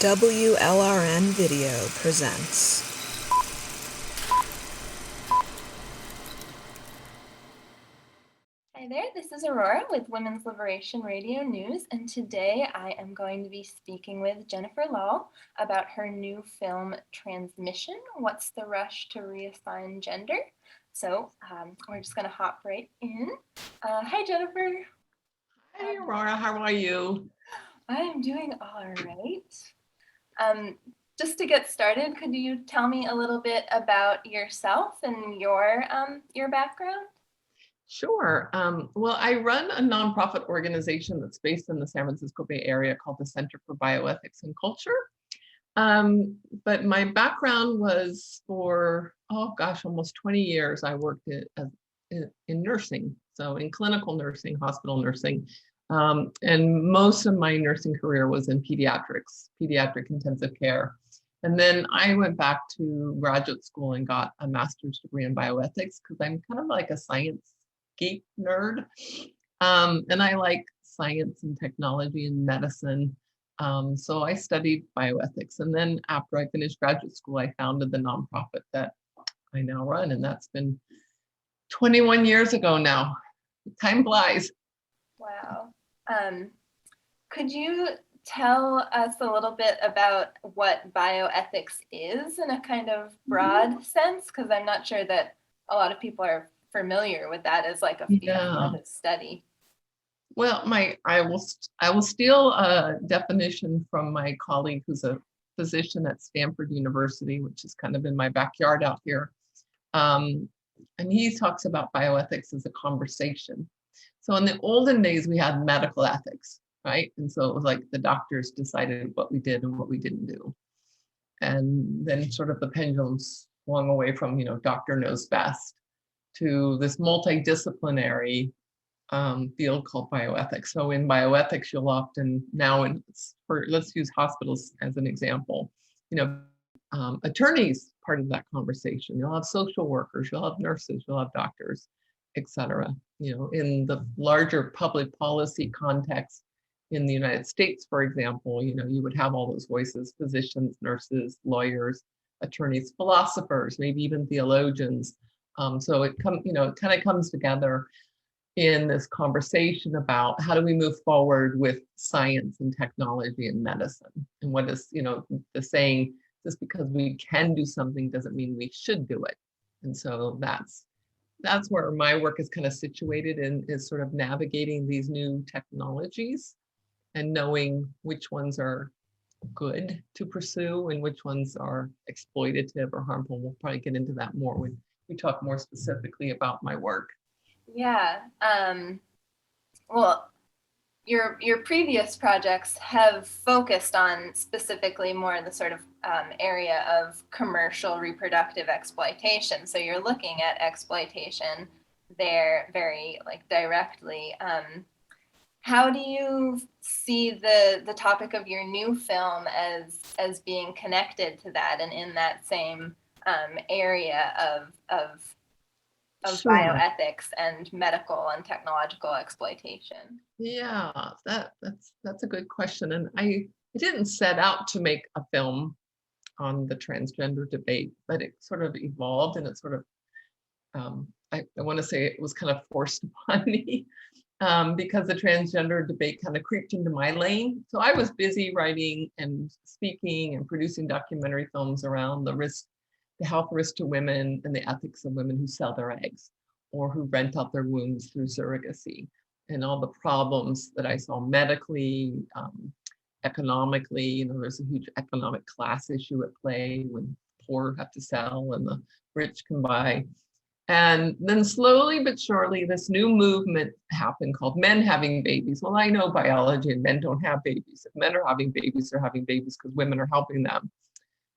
WLRN Video presents. Hi there, this is Aurora with Women's Liberation Radio News, and today I am going to be speaking with Jennifer Lahl about her new film, Transmission, What's the Rush to Reassign Gender? So we're just going to hop right in. Hi, Jennifer. Hey, Aurora, how are you? I am doing all right. Just to get started, could you tell me a little bit about yourself and your background? Sure. Well, I run a nonprofit organization that's based in the San Francisco Bay Area called the Center for Bioethics and Culture. But my background was for, almost 20 years. I worked in nursing, so in clinical nursing, hospital nursing. And most of my nursing career was in pediatric intensive care. And then I went back to graduate school and got a master's degree in bioethics because I'm kind of like a science geek nerd. And I like science and technology and medicine. So I studied bioethics. And then after I finished graduate school, I founded the nonprofit that I now run. And that's been 21 years ago now. Time flies. Wow. Could you tell us a little bit about what bioethics is in a kind of broad sense? Because I'm not sure that a lot of people are familiar with that as like a field of study. Well, I will steal a definition from my colleague who's a physician at Stanford University, which is kind of in my backyard out here. And he talks about bioethics as a conversation. So in the olden days, we had medical ethics, right? And so it was like the doctors decided what we did and what we didn't do. And then sort of the pendulum swung away from, doctor knows best to this multidisciplinary field called bioethics. So in bioethics, you'll often let's use hospitals as an example, attorneys part of that conversation. You'll have social workers, you'll have nurses, you'll have doctors, et cetera. In the larger public policy context in the United States, for example, you would have all those voices: physicians, nurses, lawyers, attorneys, philosophers, maybe even theologians. So it kind of comes together in this conversation about how do we move forward with science and technology and medicine. And what is, the saying, just because we can do something doesn't mean we should do it. And so that's where my work is kind of situated, and is sort of navigating these new technologies and knowing which ones are good to pursue and which ones are exploitative or harmful. We'll probably get into that more when we talk more specifically about my work. Yeah. Well, your previous projects have focused on specifically more the sort of area of commercial reproductive exploitation. So you're looking at exploitation there very directly. How do you see the topic of your new film as being connected to that and in that same area of Sure. Bioethics and medical and technological exploitation? Yeah, that's a good question. And I didn't set out to make a film on the transgender debate, but it sort of evolved, and it sort of, I want to say it was kind of forced upon me because the transgender debate kind of creeped into my lane. So I was busy writing and speaking and producing documentary films around the health risk to women and the ethics of women who sell their eggs or who rent out their wombs through surrogacy, and all the problems that I saw medically, economically. There's a huge economic class issue at play when poor have to sell and the rich can buy. And then slowly but surely, this new movement happened called men having babies. Well, I know biology, and men don't have babies. If men are having babies, they're having babies because women are helping them.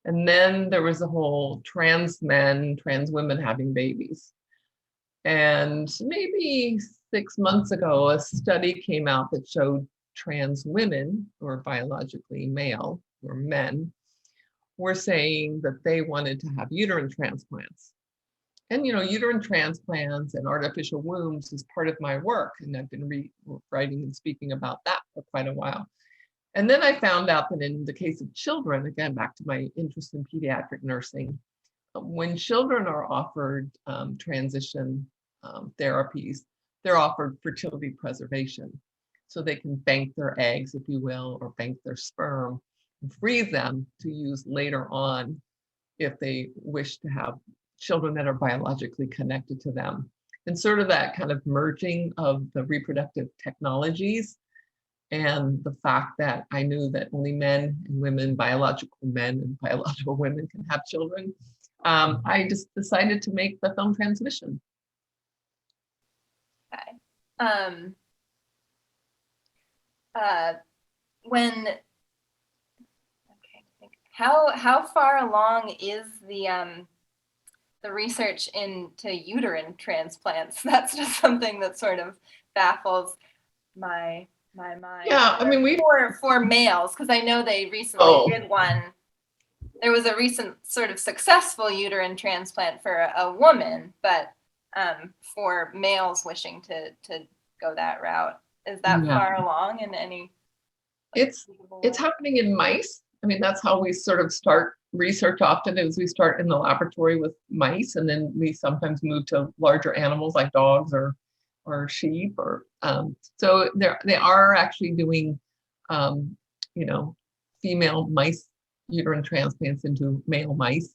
And then there was a whole trans men, trans women having babies. And maybe 6 months ago, a study came out that showed trans women, who are biologically male, or men, were saying that they wanted to have uterine transplants. And, uterine transplants and artificial wombs is part of my work. And I've been writing and speaking about that for quite a while. And then I found out that in the case of children, again, back to my interest in pediatric nursing, when children are offered transition therapies, they're offered fertility preservation. So they can bank their eggs, if you will, or bank their sperm, and freeze them to use later on if they wish to have children that are biologically connected to them. And sort of that kind of merging of the reproductive technologies and the fact that I knew that only men and women, biological men and biological women can have children, I just decided to make the film transmission. Okay. How far along is the research into uterine transplants? That's just something that sort of baffles my mind. Yeah, I mean, for males, because I know they recently did one. There was a recent sort of successful uterine transplant for a woman, but for males wishing to go that route, is that far along in any? It's happening in mice. I mean, that's how we sort of start research often, is we start in the laboratory with mice, and then we sometimes move to larger animals like dogs or sheep, or so they are actually doing female mice uterine transplants into male mice.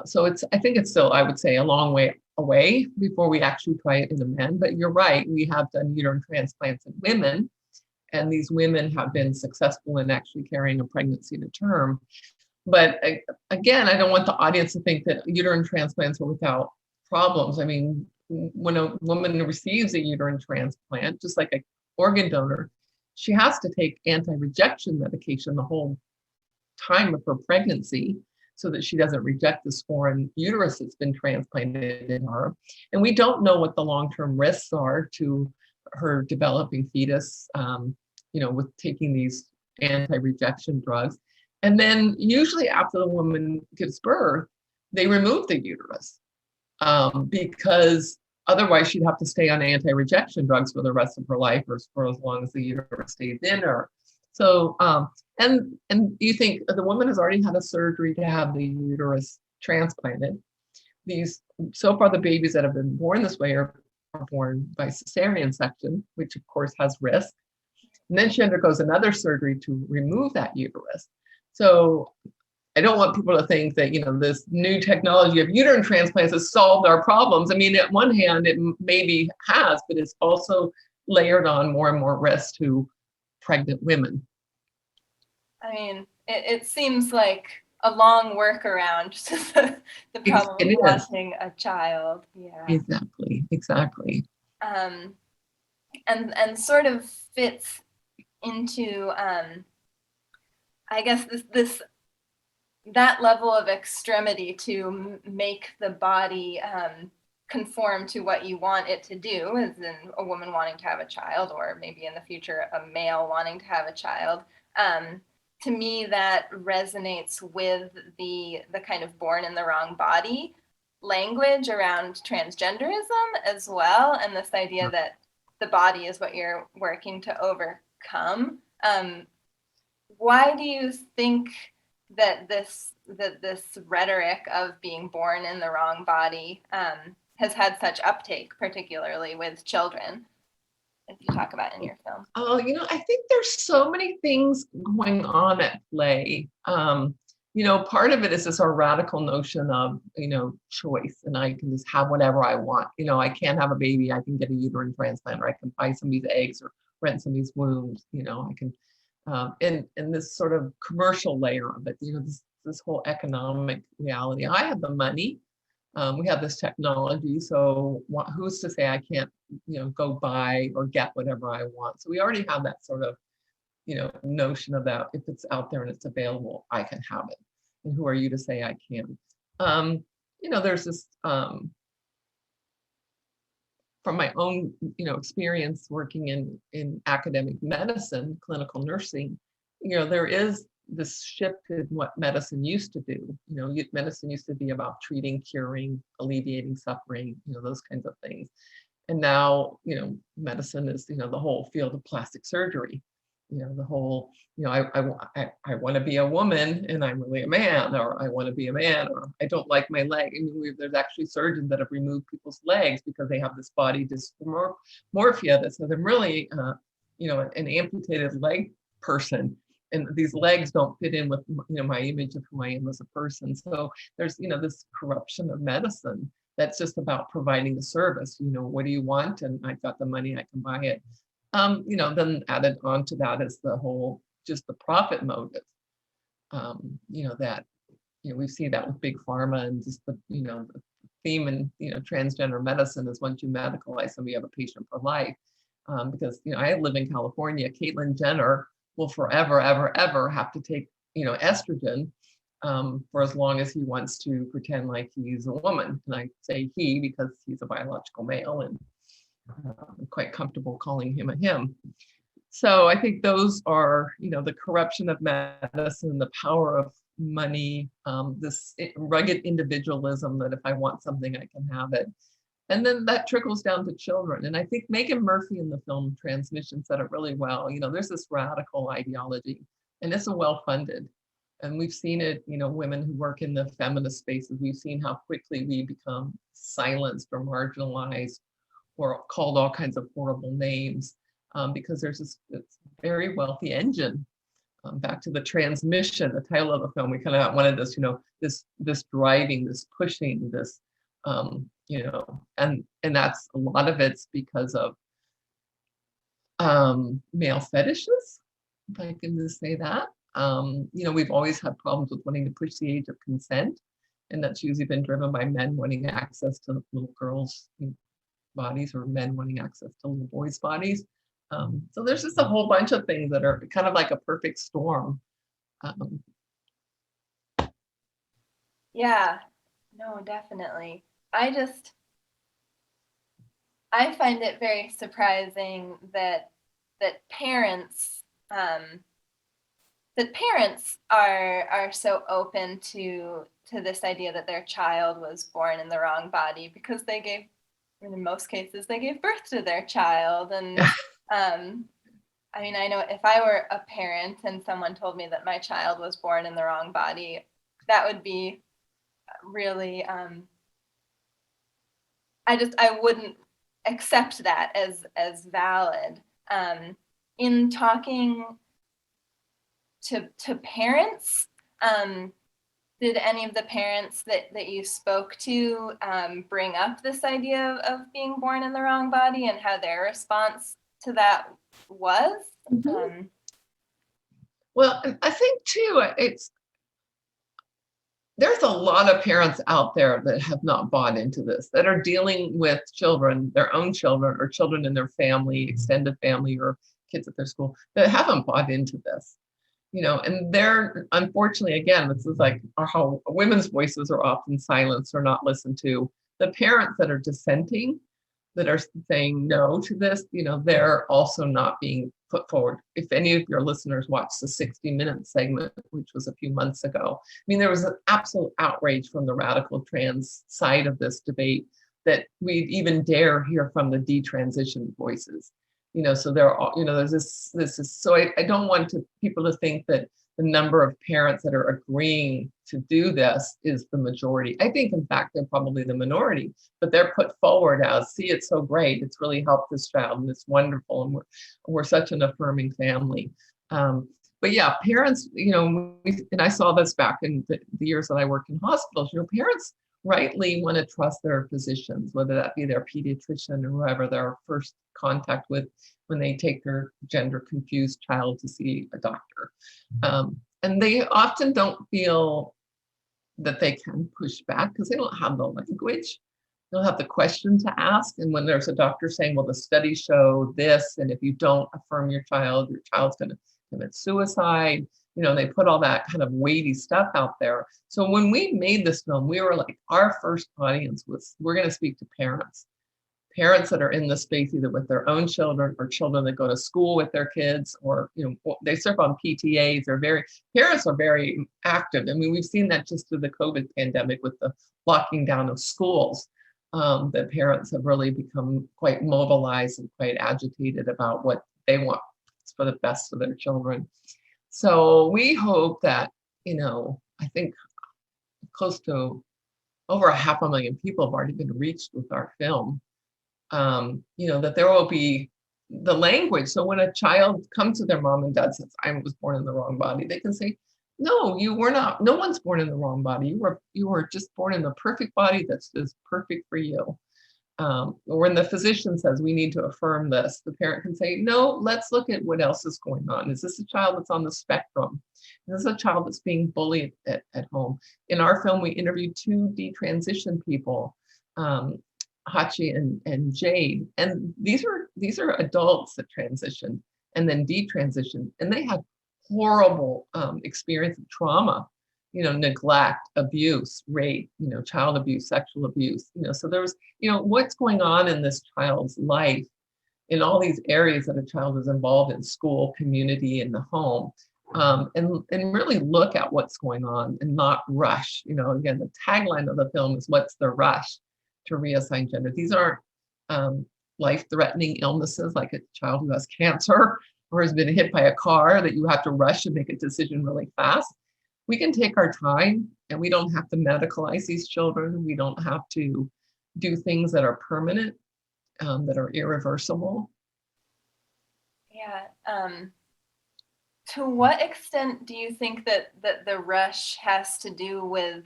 So I think it's still, I would say, a long way away before we actually try it in the men. But you're right, we have done uterine transplants in women, and these women have been successful in actually carrying a pregnancy to term. But again, I don't want the audience to think that uterine transplants are without problems. I mean, when a woman receives a uterine transplant, just like an organ donor, she has to take anti-rejection medication the whole time of her pregnancy so that she doesn't reject this foreign uterus that's been transplanted in her. And we don't know what the long-term risks are to her developing fetus, with taking these anti-rejection drugs. And then usually after the woman gives birth, they remove the uterus because otherwise she'd have to stay on anti-rejection drugs for the rest of her life, or for as long as the uterus stays in her. So, and you think the woman has already had a surgery to have the uterus transplanted. So far, the babies that have been born this way are born by cesarean section, which of course has risk. And then she undergoes another surgery to remove that uterus. So I don't want people to think that, this new technology of uterine transplants has solved our problems. I mean, at one hand, it maybe has, but it's also layered on more and more risk to pregnant women. I mean, it seems like a long workaround to the problem of wanting a child. Yeah. Exactly. And sort of fits into, I guess that level of extremity to make the body conform to what you want it to do, as in a woman wanting to have a child, or maybe in the future a male wanting to have a child. To me, that resonates with the kind of born in the wrong body language around transgenderism as well, and this idea that the body is what you're working to overcome. Why do you think that this rhetoric of being born in the wrong body has had such uptake, particularly with children, if you talk about in your film? Oh, I think there's so many things going on at play. Part of it is this our radical notion of, choice, and I can just have whatever I want. I can't have a baby, I can get a uterine transplant, or I can buy somebody's eggs or rent somebody's wombs. I can, and this sort of commercial layer of it, this whole economic reality. I have the money. We have this technology, so who's to say I can't, go buy or get whatever I want? So we already have that sort of, notion of that. If it's out there and it's available, I can have it. And who are you to say I can't? There's this, from my own, experience working in academic medicine, clinical nursing, there is this shift in what medicine used to do. Medicine used to be about treating, curing, alleviating suffering, those kinds of things. And now, medicine is, the whole field of plastic surgery. The whole, I want to be a woman and I'm really a man, or I want to be a man, or I don't like my leg. I mean, there's actually surgeons that have removed people's legs because they have this body dysmorphia that says I'm really, an amputated leg person. And these legs don't fit in with, my image of who I am as a person. So there's, this corruption of medicine that's just about providing a service. What do you want? And I've got the money, I can buy it. Then added on to that is the whole, just the profit motive. That, we see that with big pharma, and just the theme in, transgender medicine is once you medicalize somebody, you have a patient for life. Because, I live in California, Caitlyn Jenner will forever, ever, ever have to take, estrogen for as long as he wants to pretend like he's a woman. And I say he because he's a biological male, and I'm quite comfortable calling him a him. So I think those are, the corruption of medicine, the power of money, this rugged individualism that if I want something, I can have it. And then that trickles down to children. And I think Megan Murphy in the film Transmission said it really well. There's this radical ideology, and it's well-funded. And we've seen it, women who work in the feminist spaces, we've seen how quickly we become silenced or marginalized or called all kinds of horrible names, because there's this very wealthy engine. Back to the transmission, the title of the film, we kind of wanted this, this driving, this pushing, this, and that's a lot of it's because of male fetishes, if I can just say that. We've always had problems with wanting to push the age of consent, and that's usually been driven by men wanting access to little girls' bodies, or men wanting access to little boys' bodies. So there's just a whole bunch of things that are kind of like a perfect storm. Yeah, no, definitely. I find it very surprising that parents are so open to this idea that their child was born in the wrong body, because in most cases they gave birth to their child. And I mean, I know if I were a parent and someone told me that my child was born in the wrong body, that would be really, I wouldn't accept that as valid. In talking to parents, did any of the parents that you spoke to bring up this idea of being born in the wrong body, and how their response to that was? Mm-hmm. Well, I think too, there's a lot of parents out there that have not bought into this, that are dealing with children, their own children, or children in their family, extended family, or kids at their school, that haven't bought into this. And they're, unfortunately, again, this is like how women's voices are often silenced or not listened to. The parents that are dissenting, that are saying no to this, they're also not being put forward. If any of your listeners watched the 60-minute segment, which was a few months ago, I mean, there was an absolute outrage from the radical trans side of this debate that we'd even dare hear from the detransitioned voices. So there are, there's this is, so I don't want people to think that the number of parents that are agreeing to do this is the majority. I think, in fact, they're probably the minority, but they're put forward as, see, it's so great, it's really helped this child, and it's wonderful, and we're such an affirming family. But yeah, parents, and I saw this back in the years that I worked in hospitals, parents rightly want to trust their physicians, whether that be their pediatrician or whoever their first contact with when they take their gender confused child to see a doctor. And they often don't feel that they can push back because they don't have the language. They don't have the question to ask. And when there's a doctor saying, well, the studies show this, and if you don't affirm your child's going to commit suicide, they put all that kind of weighty stuff out there. So when we made this film, we were like, our first audience was, we're going to speak to parents that are in the space, either with their own children or children that go to school with their kids, or, they serve on PTAs. Parents are very active. I mean, we've seen that just through the COVID pandemic with the locking down of schools, that parents have really become quite mobilized and quite agitated about what they want it's for the best of their children. So we hope that, I think close to over 500,000 people have already been reached with our film. That there will be the language. So when a child comes to their mom and dad says, I was born in the wrong body, they can say, no, you were not. No one's born in the wrong body. You were just born in the perfect body that's just perfect for you. Or when the physician says we need to affirm this, the parent can say, no, let's look at what else is going on. Is this a child that's on the spectrum? Is this a child that's being bullied at home? In our film, we interviewed 2 detransitioned people, Hachi and Jade, and these are adults that transitioned and then detransitioned, and they had horrible experience of trauma, neglect, abuse, rape, child abuse, sexual abuse, so there was, what's going on in this child's life in all these areas that a child is involved in: school, community, and the home. And really look at what's going on and not rush. Again, the tagline of the film is "What's the rush?" to reassign gender. These aren't life-threatening illnesses like a child who has cancer or has been hit by a car that you have to rush and make a decision really fast. We can take our time, and we don't have to medicalize these children. We don't have to do things that are permanent, that are irreversible. Yeah. To what extent do you think that the rush has to do with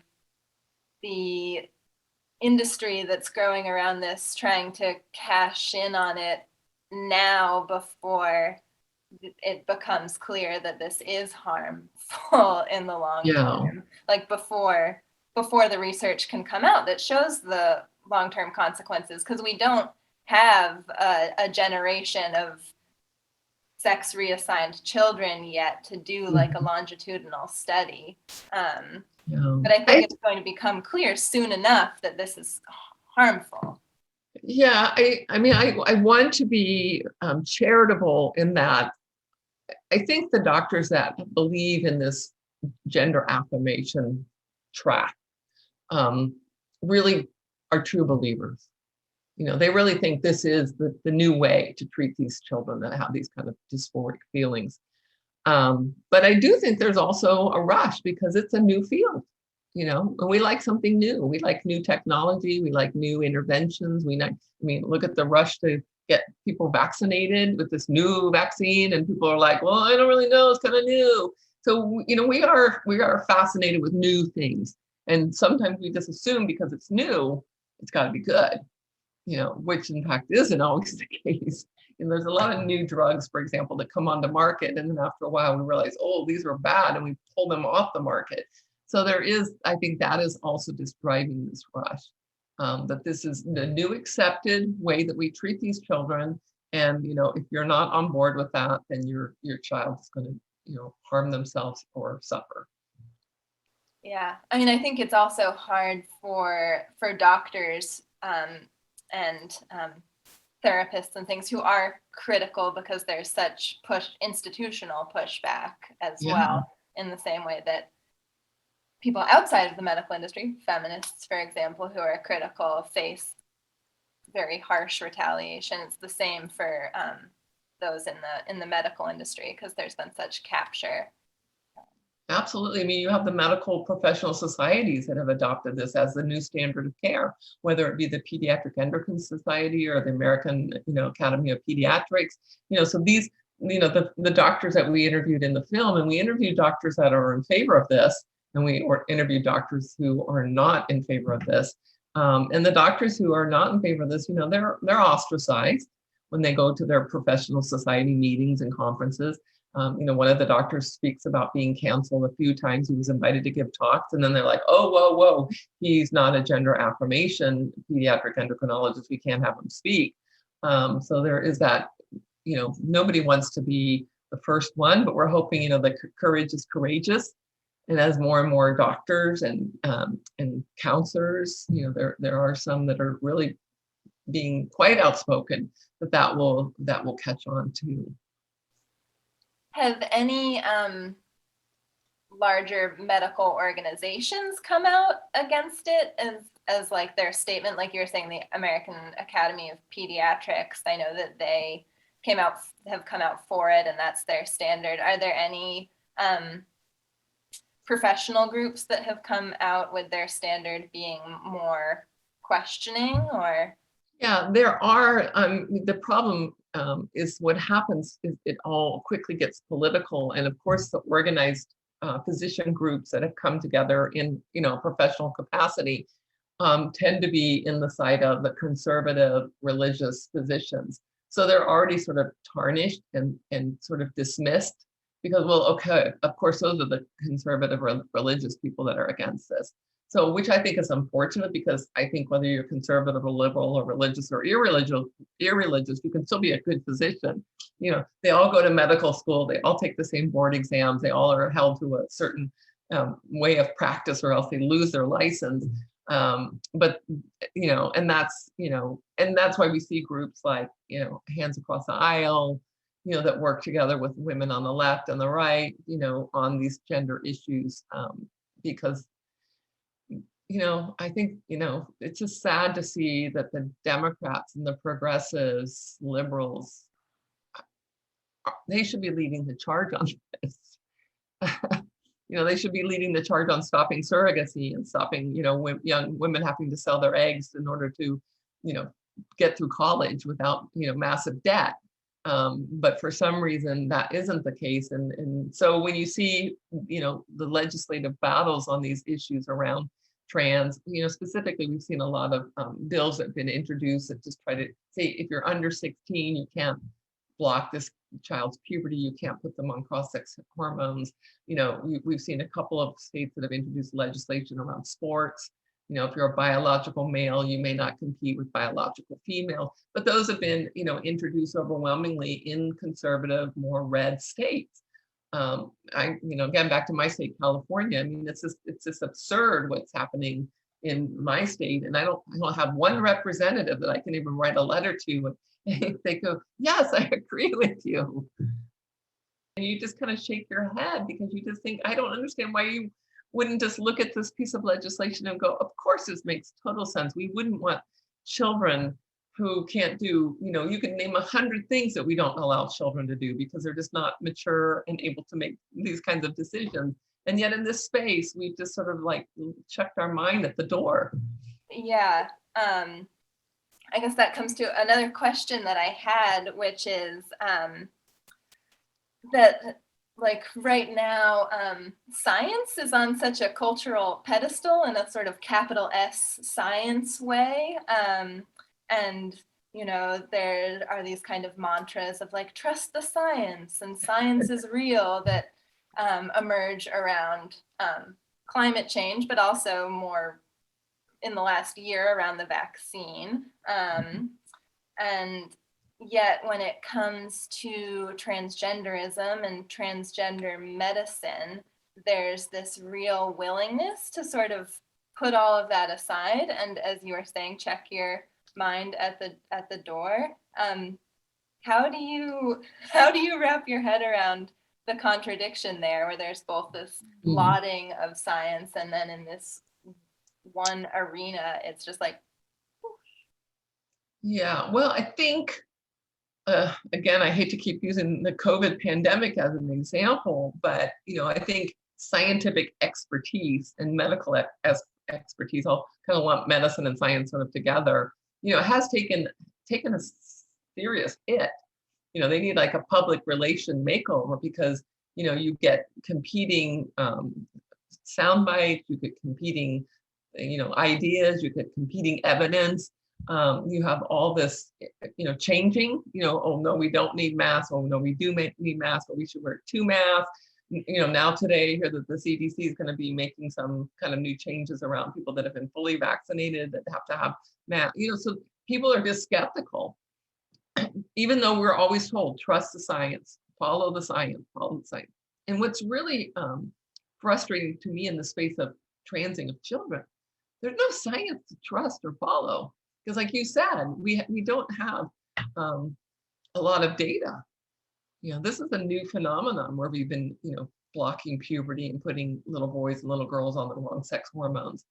the industry that's growing around this, trying to cash in on it now before it becomes clear that this is harmful in the long term? Like before the research can come out that shows the long-term consequences, because we don't have a generation of sex reassigned children yet to do like a longitudinal study. But I think it's going to become clear soon enough that this is harmful. Yeah, I want to be charitable in that I think the doctors that believe in this gender affirmation track really are true believers. They really think this is the new way to treat these children that have these kind of dysphoric feelings. But I do think there's also a rush because it's a new field, and we like something new. We like new technology. We like new interventions. Look at the rush to get people vaccinated with this new vaccine, and people are like, well, I don't really know, it's kind of new. So, we are fascinated with new things. And sometimes we just assume because it's new, it's got to be good, which in fact isn't always the case. And there's a lot of new drugs, for example, that come onto market, and then after a while we realize, oh, these are bad, and we pull them off the market. So I think that is also just driving this rush, that this is the new accepted way that we treat these children. And, if you're not on board with that, then your child is going to, harm themselves or suffer. Yeah, I think it's also hard for doctors and therapists and things who are critical, because there's such institutional pushback as well, in the same way that people outside of the medical industry, feminists, for example, who are critical, face very harsh retaliation. It's the same for those in the medical industry, because there's been such capture. Absolutely. You have the medical professional societies that have adopted this as the new standard of care, whether it be the Pediatric Endocrine Society or the American, Academy of Pediatrics. So these, the doctors that we interviewed in the film, and we interviewed doctors that are in favor of this, and we interviewed doctors who are not in favor of this. And the doctors who are not in favor of this, they're ostracized when they go to their professional society meetings and conferences. One of the doctors speaks about being canceled a few times. He was invited to give talks, and then they're like, oh, whoa, he's not a gender affirmation pediatric endocrinologist. We can't have him speak. So there is that, nobody wants to be the first one, but we're hoping, the courage is courageous. And as more and more doctors and counselors, there are some that are really being quite outspoken that will catch on too. Have any larger medical organizations come out against it as like their statement? Like you were saying, the American Academy of Pediatrics, I know that they have come out for it, and that's their standard. Are there any professional groups that have come out with their standard being more questioning, or? Yeah, there are. The problem is what happens is it all quickly gets political, and of course, the organized physician groups that have come together in professional capacity tend to be in the side of the conservative religious physicians. So they're already sort of tarnished and sort of dismissed because, well, okay, of course, those are the conservative religious people that are against this. So, which I think is unfortunate, because I think whether you're conservative or liberal or religious or irreligious, you can still be a good physician. They all go to medical school, they all take the same board exams, they all are held to a certain way of practice, or else they lose their license. But and that's why we see groups like Hands Across the Aisle, that work together with women on the left and the right, on these gender issues, because I think, it's just sad to see that the Democrats and the progressives, liberals, they should be leading the charge on this. They should be leading the charge on stopping surrogacy and stopping, young women having to sell their eggs in order to, get through college without, massive debt. But for some reason that isn't the case. And so when you see, the legislative battles on these issues around trans, specifically, we've seen a lot of bills that have been introduced that just try to say, if you're under 16, you can't block this child's puberty, you can't put them on cross-sex hormones. We've seen a couple of states that have introduced legislation around sports. If you're a biological male, you may not compete with biological female, but those have been, introduced overwhelmingly in conservative, more red states. Again, back to my state, California. I mean, it's just absurd what's happening in my state, and I don't have one representative that I can even write a letter to, and they go, "Yes, I agree with you," and you just kind of shake your head because you just think, I don't understand why you wouldn't just look at this piece of legislation and go, "Of course, this makes total sense. We wouldn't want children who can't do, you can name 100 things that we don't allow children to do because they're just not mature and able to make these kinds of decisions." And yet in this space, we've just sort of like checked our mind at the door. Yeah. I guess that comes to another question that I had, which is that, like, right now, science is on such a cultural pedestal in a sort of capital S science way. And, there are these kind of mantras of like, trust the science and science is real, that emerge around climate change, but also more in the last year around the vaccine. And yet when it comes to transgenderism and transgender medicine, there's this real willingness to sort of put all of that aside. And as you were saying, check your mind at the door. How do you wrap your head around the contradiction there, where there's both this lauding of science, and then in this one arena, it's just like, yeah, well, I think, again, I hate to keep using the COVID pandemic as an example, but, I think scientific expertise and medical expertise, I'll kind of lump medicine and science sort of together, has taken a serious hit. They need like a public relation makeover, because, you get competing sound bites, you get competing, ideas, you get competing evidence. You have all this, changing, oh no, we don't need masks. Oh no, we do need masks, but we should wear 2 masks. Now today, I hear that the CDC is going to be making some kind of new changes around people that have been fully vaccinated that have to have masks. So people are just skeptical, even though we're always told, trust the science, follow the science, follow the science. And what's really frustrating to me in the space of transing of children, there's no science to trust or follow. Because like you said, we don't have a lot of data. This is a new phenomenon where we've been, blocking puberty and putting little boys and little girls on the wrong sex hormones.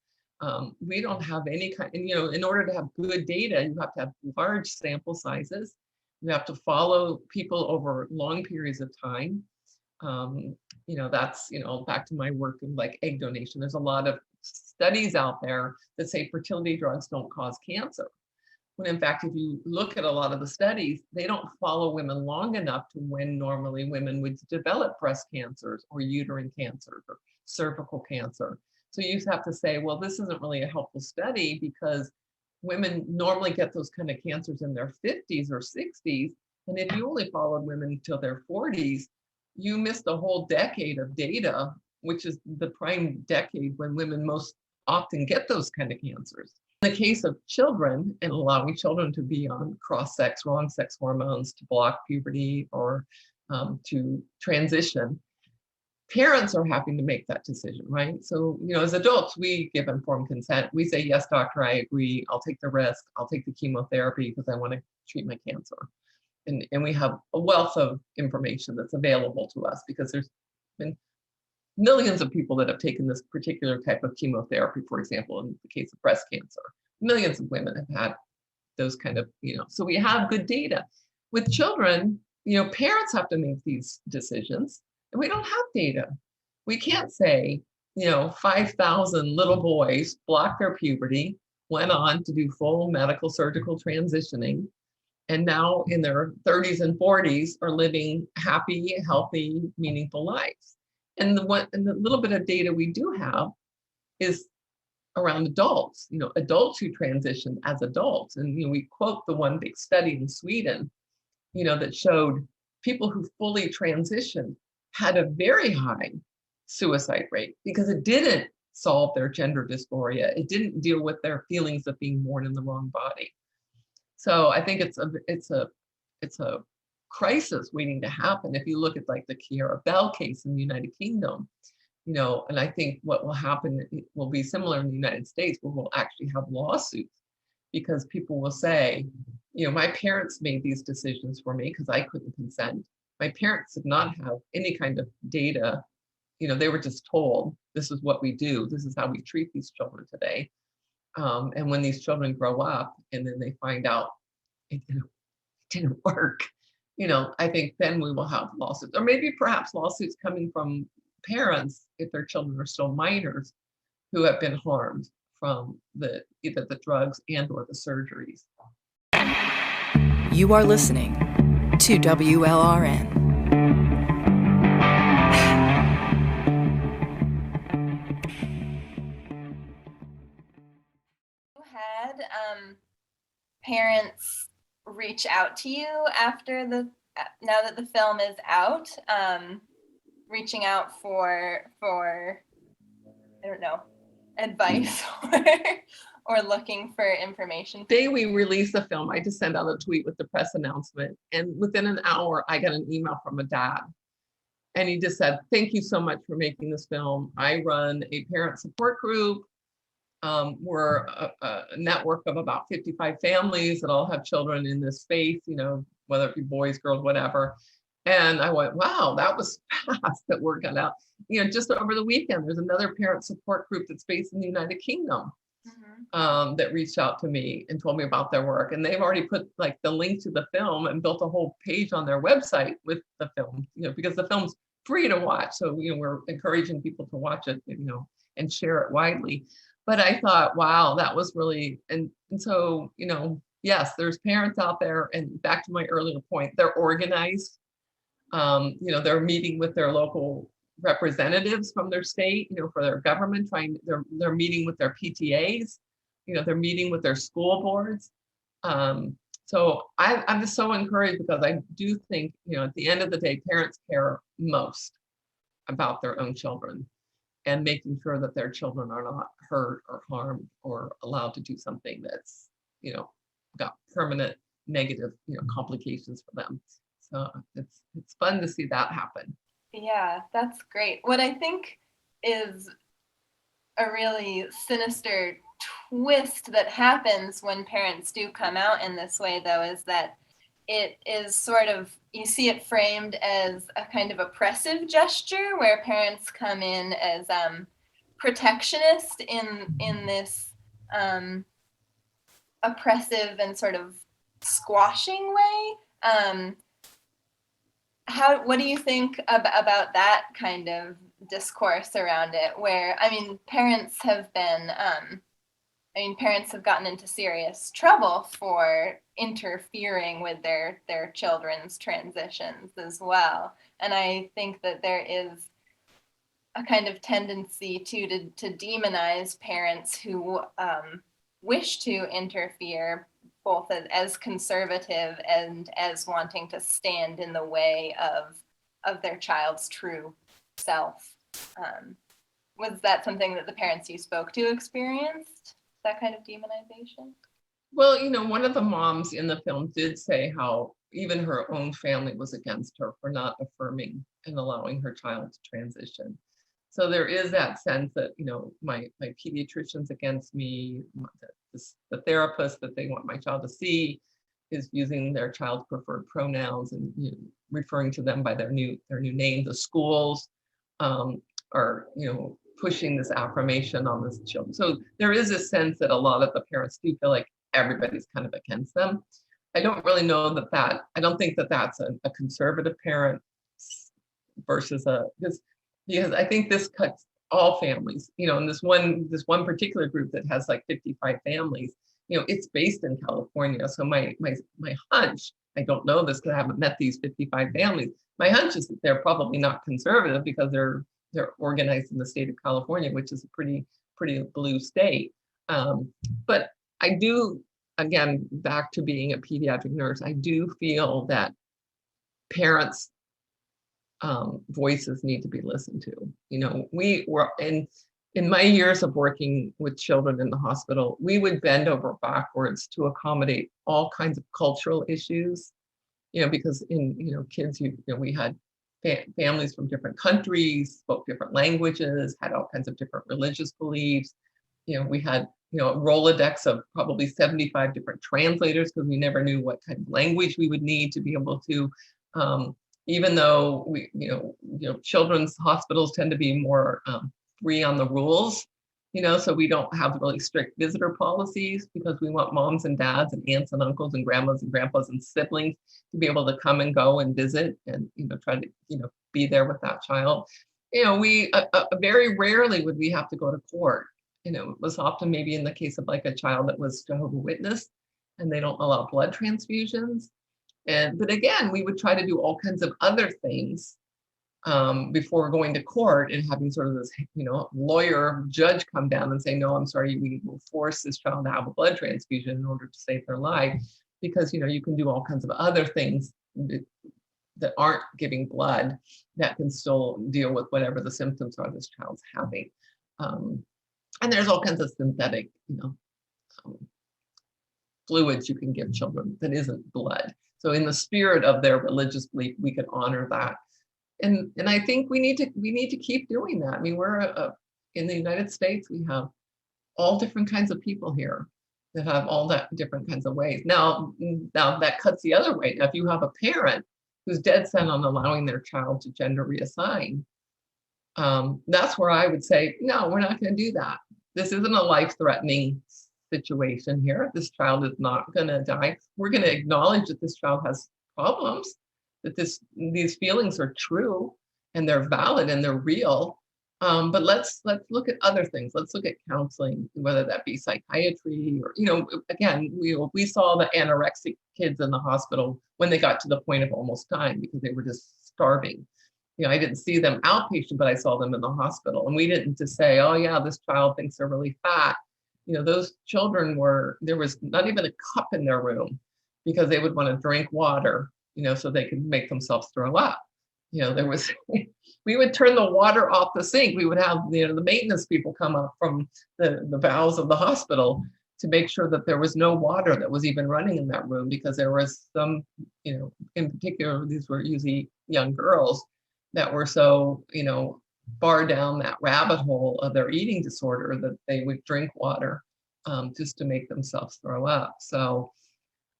We don't have any kind, in order to have good data, you have to have large sample sizes. You have to follow people over long periods of time. That's, back to my work in like egg donation. There's a lot of studies out there that say fertility drugs don't cause cancer. When in fact, if you look at a lot of the studies, they don't follow women long enough to when normally women would develop breast cancers or uterine cancers or cervical cancer. So you have to say, well, this isn't really a helpful study because women normally get those kind of cancers in their 50s or 60s. And if you only followed women until their 40s, you missed a whole decade of data, which is the prime decade when women most often get those kind of cancers. In the case of children and allowing children to be on cross-sex, wrong-sex hormones to block puberty or to transition, parents are having to make that decision, right? So, as adults, we give informed consent. We say, yes, doctor, I agree. I'll take the risk. I'll take the chemotherapy because I want to treat my cancer. And we have a wealth of information that's available to us because there's been millions of people that have taken this particular type of chemotherapy, for example, in the case of breast cancer. Millions of women have had those kind of, so we have good data. With children, parents have to make these decisions, and we don't have data. We can't say, 5,000 little boys blocked their puberty, went on to do full medical surgical transitioning, and now in their 30s and 40s are living happy, healthy, meaningful lives. And the little bit of data we do have is around adults, adults who transition as adults. And we quote the one big study in Sweden, that showed people who fully transitioned had a very high suicide rate because it didn't solve their gender dysphoria. It didn't deal with their feelings of being born in the wrong body. So I think it's a crisis waiting to happen. If you look at like the Kiara Bell case in the United Kingdom, and I think what will happen will be similar in the United States, where we'll actually have lawsuits because people will say, my parents made these decisions for me because I couldn't consent. My parents did not have any kind of data. They were just told, this is what we do. This is how we treat these children today. And when these children grow up and then they find out it didn't work, I think then we will have lawsuits, or maybe perhaps lawsuits coming from parents if their children are still minors who have been harmed from either the drugs and or the surgeries. You are listening to WLRN. Had parents reach out to you after now that the film is out, reaching out for I don't know, advice or looking for information? The day we released the film, I just sent out a tweet with the press announcement, and within an hour I got an email from a dad, and he just said, thank you so much for making this film. I run a parent support group. We're a network of about 55 families that all have children in this space, whether it be boys, girls, whatever. And I went, wow, that was fast that word got out. Just over the weekend, there's another parent support group that's based in the United Kingdom that reached out to me and told me about their work. And they've already put like the link to the film and built a whole page on their website with the film, because the film's free to watch. So, we're encouraging people to watch it, and share it widely. But I thought, wow, that was really, and so, yes, there's parents out there, and back to my earlier point, they're organized. They're meeting with their local representatives from their state, for their government, they're meeting with their PTAs, they're meeting with their school boards. So I'm just so encouraged because I do think, at the end of the day, parents care most about their own children and making sure that their children are not hurt or harmed or allowed to do something that's, got permanent negative, complications for them. So it's fun to see that happen. Yeah, that's great. What I think is a really sinister twist that happens when parents do come out in this way, though, is that it is sort of, you see it framed as a kind of oppressive gesture where parents come in as protectionist in this oppressive and sort of squashing way. What do you think about that kind of discourse around it, where, I mean, parents have gotten into serious trouble for interfering with their children's transitions as well. And I think that there is a kind of tendency to demonize parents who wish to interfere, both as conservative and as wanting to stand in the way of their child's true self. Was that something that the parents you spoke to experienced, that kind of demonization? Well, one of the moms in the film did say how even her own family was against her for not affirming and allowing her child to transition. So there is that sense that, my pediatrician's against me, the therapist that they want my child to see is using their child's preferred pronouns and referring to them by their new name. The schools are, pushing this affirmation on this children. So there is a sense that a lot of the parents do feel like everybody's kind of against them. I don't really know I don't think that that's a conservative parent versus because I think this cuts all families, and this one particular group that has like 55 families, it's based in California. So my hunch, I don't know this because I haven't met these 55 families. My hunch is that they're probably not conservative because they're organized in the state of California, which is a pretty blue state. But I do, again, back to being a pediatric nurse, I do feel that parents' voices need to be listened to. We were in my years of working with children in the hospital, we would bend over backwards to accommodate all kinds of cultural issues, because in kids, we had families from different countries, spoke different languages, had all kinds of different religious beliefs. We had a Rolodex of probably 75 different translators because we never knew what kind of language we would need to be able to, even though we, children's hospitals tend to be more free on the rules, so we don't have really strict visitor policies because we want moms and dads and aunts and uncles and grandmas and grandpas and siblings to be able to come and go and visit and, try to, be there with that child. We very rarely would we have to go to court. It was often maybe in the case of like a child that was Jehovah's Witness and they don't allow blood transfusions. But again, we would try to do all kinds of other things before going to court and having sort of this, lawyer judge come down and say, no, I'm sorry, we will force this child to have a blood transfusion in order to save their life, because, you can do all kinds of other things that aren't giving blood that can still deal with whatever the symptoms are this child's having. And there's all kinds of synthetic, fluids you can give children that isn't blood. So in the spirit of their religious belief, we could honor that. And I think we need to keep doing that. I mean, we're in the United States, we have all different kinds of people here that have all that different kinds of ways. Now that cuts the other way. Now, if you have a parent who's dead set on allowing their child to gender reassign, that's where I would say, no, we're not going to do that. This isn't a life-threatening situation here. This child is not going to die. We're going to acknowledge that this child has problems, that these feelings are true and they're valid and they're real. But let's look at other things. Let's look at counseling, whether that be psychiatry or, again, we saw the anorexic kids in the hospital when they got to the point of almost dying because they were just starving. I didn't see them outpatient, but I saw them in the hospital. And we didn't just say, oh yeah, this child thinks they're really fat. Those children there was not even a cup in their room because they would want to drink water, so they could make themselves throw up. We would turn the water off the sink. We would have, the maintenance people come up from the bowels of the hospital to make sure that there was no water that was even running in that room, because there was some, in particular, these were usually young girls that were so, far down that rabbit hole of their eating disorder that they would drink water just to make themselves throw up. So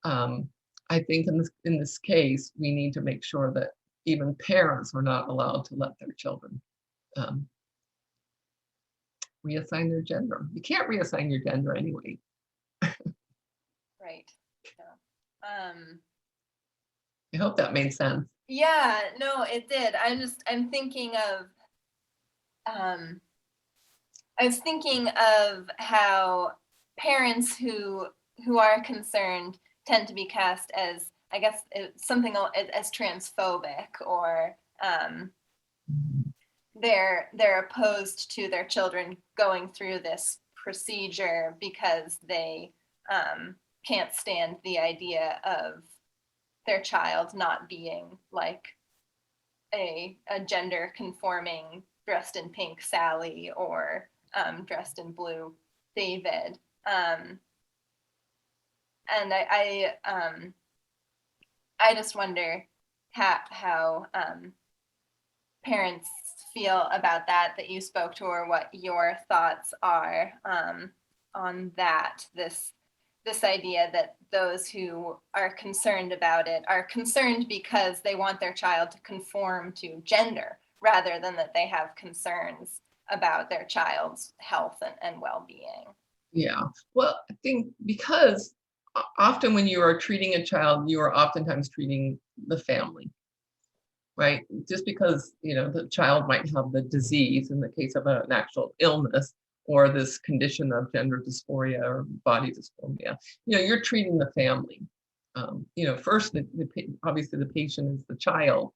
I think in this case, we need to make sure that even parents are not allowed to let their children reassign their gender. You can't reassign your gender anyway. Right. Yeah. I hope that made sense. Yeah, no, it did. I'm thinking of, I was thinking of how parents who are concerned tend to be cast as, I guess, something as transphobic, or they're opposed to their children going through this procedure because they can't stand the idea of their child not being like a gender conforming dressed in pink Sally, or dressed in blue David. And I just wonder how parents feel about that you spoke to, or what your thoughts are on that. This idea that those who are concerned about it are concerned because they want their child to conform to gender, rather than that they have concerns about their child's health and well-being. Yeah, well, I think because often when you are treating a child, you are oftentimes treating the family, right? Just because, the child might have the disease in the case of an actual illness, or this condition of gender dysphoria or body dysphoria, you're treating the family. First, obviously the patient is the child,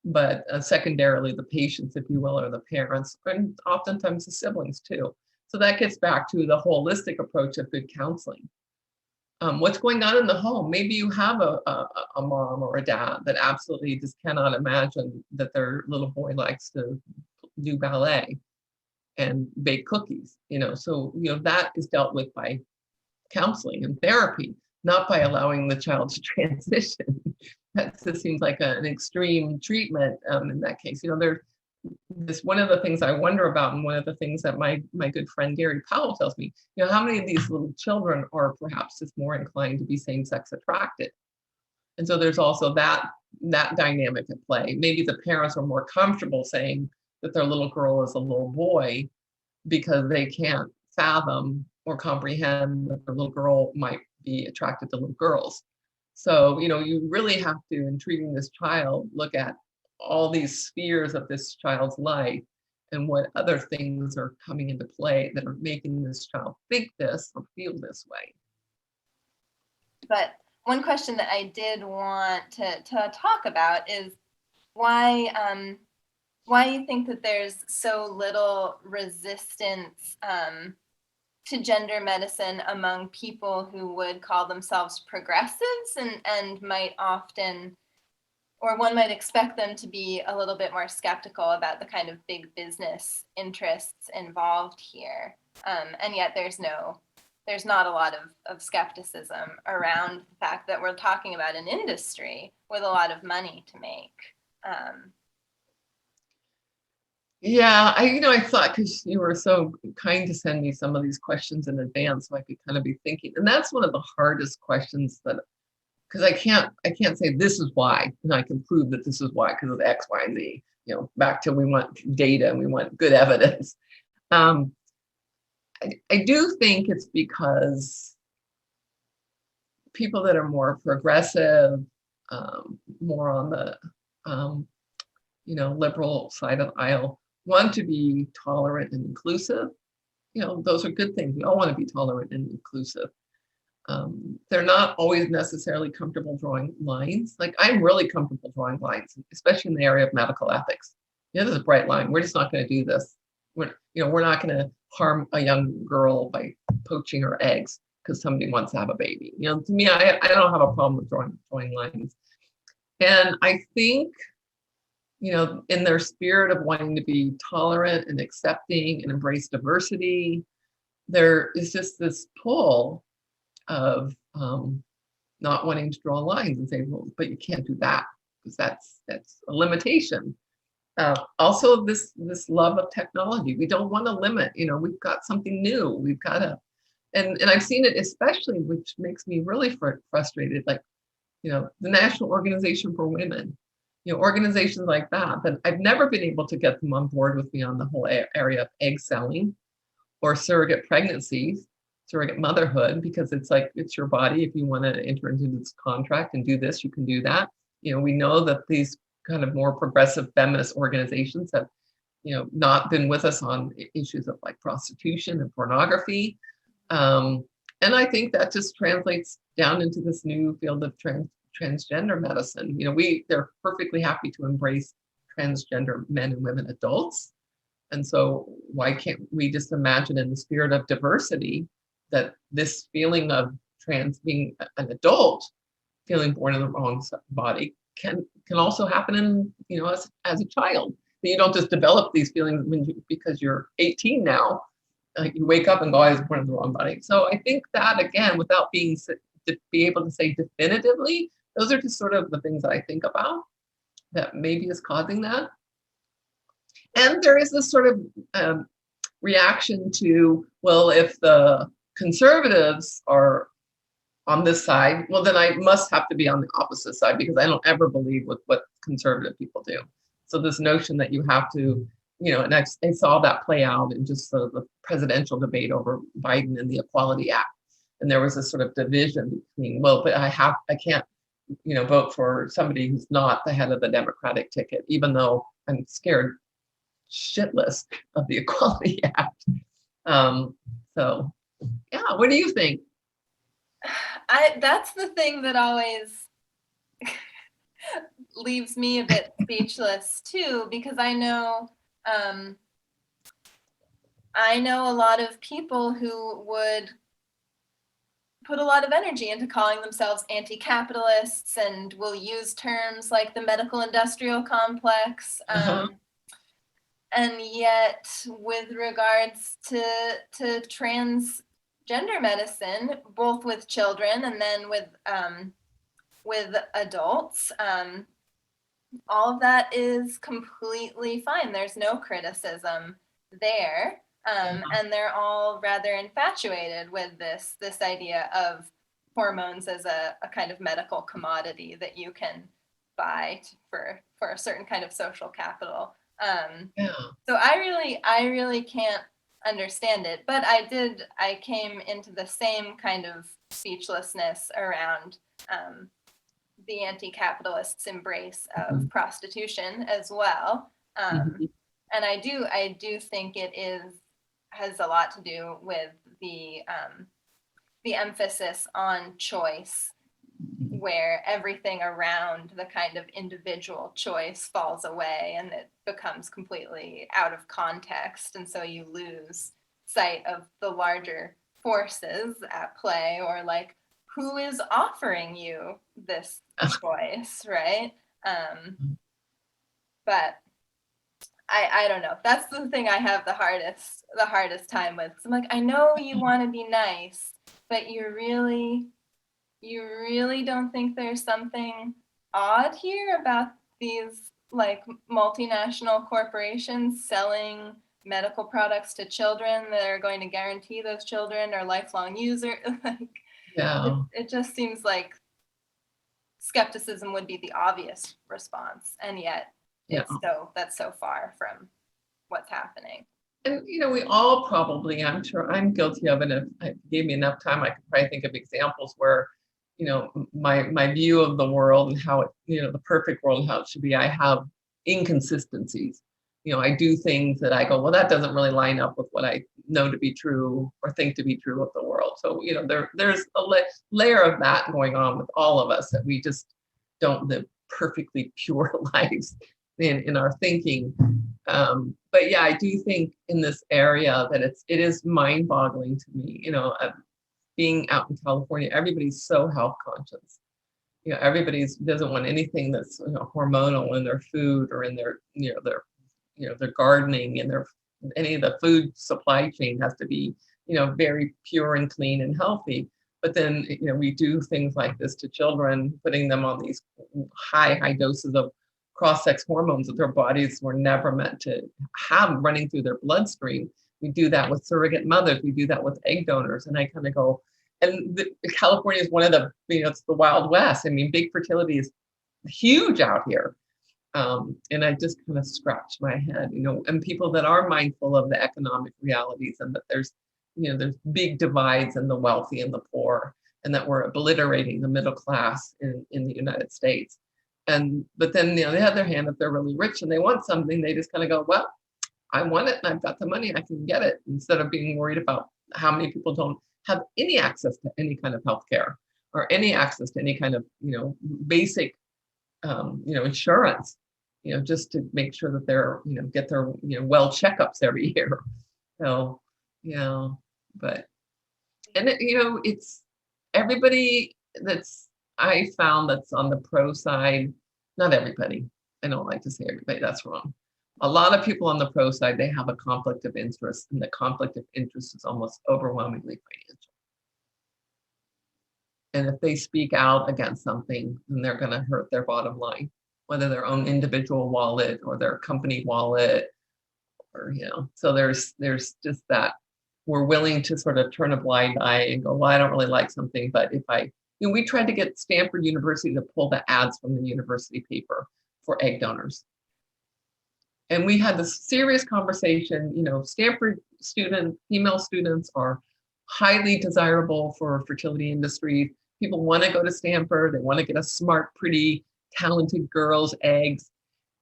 but secondarily the patients, if you will, are the parents, and oftentimes the siblings too. So that gets back to the holistic approach of good counseling. What's going on in the home? Maybe you have a mom or a dad that absolutely just cannot imagine that their little boy likes to do ballet and bake cookies, so that is dealt with by counseling and therapy, not by allowing the child to transition. That just seems like an extreme treatment in that case. There's this, one of the things I wonder about, and one of the things that my good friend Gary Powell tells me, how many of these little children are perhaps just more inclined to be same-sex attracted. And so there's also that dynamic at play. Maybe the parents are more comfortable saying that their little girl is a little boy because they can't fathom or comprehend that their little girl might be attracted to little girls. So, you really have to, in treating this child, look at all these spheres of this child's life and what other things are coming into play that are making this child think this or feel this way. But one question that I did want to talk about is why you think that there's so little resistance to gender medicine among people who would call themselves progressives, and might often, or one might expect them to be a little bit more skeptical about the kind of big business interests involved here. And yet there's not a lot of skepticism around the fact that we're talking about an industry with a lot of money to make. Yeah, I thought, because you were so kind to send me some of these questions in advance, so I could kind of be thinking. And that's one of the hardest questions, that because I can't say this is why, and I can prove that this is why because of X, Y, and Z. Back to, we want data and we want good evidence. I do think it's because people that are more progressive, more on the liberal side of the aisle, want to be tolerant and inclusive. Those are good things. We all want to be tolerant and inclusive. They're not always necessarily comfortable drawing lines. Like, I'm really comfortable drawing lines, especially in the area of medical ethics. This is a bright line. We're just not going to do this. We're not going to harm a young girl by poaching her eggs because somebody wants to have a baby. To me, I don't have a problem with drawing lines. And I think, in their spirit of wanting to be tolerant and accepting and embrace diversity, there is just this pull of not wanting to draw lines and say, well, but you can't do that because that's a limitation. Also, this love of technology. We don't want to limit. We've got something new. We've got to, and I've seen it especially, which makes me really frustrated. Like, the National Organization for Women, organizations like that I've never been able to get them on board with me on the whole area of egg selling or surrogate pregnancies, surrogate motherhood, because it's like, it's your body. If you want to enter into this contract and do this, you can do that. we know that these kind of more progressive feminist organizations have, not been with us on issues of like prostitution and pornography. And I think that just translates down into this new field of transgender medicine. They're perfectly happy to embrace transgender men and women adults. And so why can't we just imagine, in the spirit of diversity, that this feeling of being an adult, feeling born in the wrong body, can also happen in, as a child. That you don't just develop these feelings because you're 18 now. Like you wake up and go, I was born in the wrong body. So I think that, again, without to be able to say definitively, those are just sort of the things that I think about that maybe is causing that. And there is this sort of reaction to, well, if the conservatives are on this side, well, then I must have to be on the opposite side, because I don't ever believe with what conservative people do. So this notion that you have to, and I saw that play out in just the presidential debate over Biden and the Equality Act. And there was this sort of division between, well, but I can't, vote for somebody who's not the head of the Democratic ticket, even though I'm scared shitless of the Equality Act. So yeah, what do you think? That's the thing that always leaves me a bit speechless too, because I know a lot of people who would put a lot of energy into calling themselves anti-capitalists and will use terms like the medical industrial complex. And yet, with regards to transgender medicine, both with children and then with adults, all of that is completely fine. There's no criticism there. And they're all rather infatuated with this idea of hormones as a kind of medical commodity that you can buy for a certain kind of social capital. So I really can't understand it, but I came into the same kind of speechlessness around the anti-capitalists' embrace of prostitution as well. And I do think it has a lot to do with the emphasis on choice, where everything around the kind of individual choice falls away and it becomes completely out of context. And so you lose sight of the larger forces at play, or like, who is offering you this choice, right? But I don't know. That's the thing I have the hardest time with. 'Cause I'm like, I know you want to be nice, but you really don't think there's something odd here about these like multinational corporations selling medical products to children that are going to guarantee those children are lifelong users. It just seems like skepticism would be the obvious response, and yet that's so far from what's happening. And we all probably, I'm sure I'm guilty of it. If it gave me enough time, I could probably think of examples where my view of the world and how it, the perfect world and how it should be, I have inconsistencies. I do things that I go, well, that doesn't really line up with what I know to be true or think to be true of the world. So, there's a layer of that going on with all of us, that we just don't live perfectly pure lives in our thinking. But yeah, I do think in this area that it is mind-boggling to me, being out in California, everybody's so health conscious. Everybody doesn't want anything that's hormonal in their food or in their their gardening, and any of the food supply chain has to be very pure and clean and healthy. But then we do things like this to children, putting them on these high doses of cross-sex hormones that their bodies were never meant to have running through their bloodstream. We do that with surrogate mothers. We do that with egg donors. And I kind of go, and California is one of the, it's the Wild West. I mean, big fertility is huge out here. And I just kind of scratch my head, and people that are mindful of the economic realities, and that there's big divides in the wealthy and the poor, and that we're obliterating the middle class in the United States. But then, on the other hand, if they're really rich and they want something, they just kind of go, well, I want it and I've got the money, I can get it, instead of being worried about how many people don't have any access to any kind of healthcare or any access to any kind of, basic, insurance, just to make sure that they're, get their, well checkups every year. So, but, and it's everybody I found that's on the pro side, not everybody. I don't like to say everybody, that's wrong. A lot of people on the pro side, they have a conflict of interest, and the conflict of interest is almost overwhelmingly financial. And if they speak out against something, then they're going to hurt their bottom line, whether their own individual wallet or their company wallet, or, so there's just that we're willing to sort of turn a blind eye and go, well, I don't really like something, but if we tried to get Stanford University to pull the ads from the university paper for egg donors. And we had this serious conversation, Stanford female students are highly desirable for fertility industry. People want to go to Stanford. They want to get a smart, pretty, talented girl's eggs.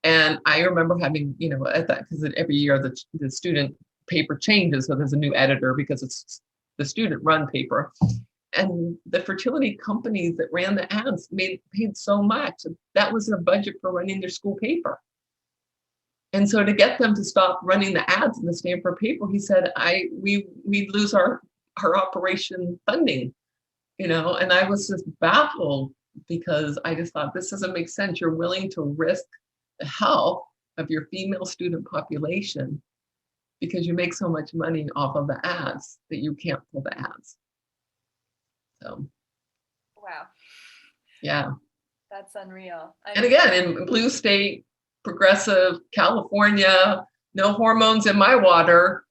And I remember having, at that, because every year the student paper changes, so there's a new editor because it's the student run paper. And the fertility companies that ran the ads paid so much. That was their budget for running their school paper. And so to get them to stop running the ads in the Stanford paper, he said, we'd lose our operation funding, and I was just baffled, because I just thought, this doesn't make sense. You're willing to risk the health of your female student population because you make so much money off of the ads that you can't pull the ads. So. Wow. Yeah. That's unreal. And again, in blue state, progressive California, no hormones in my water.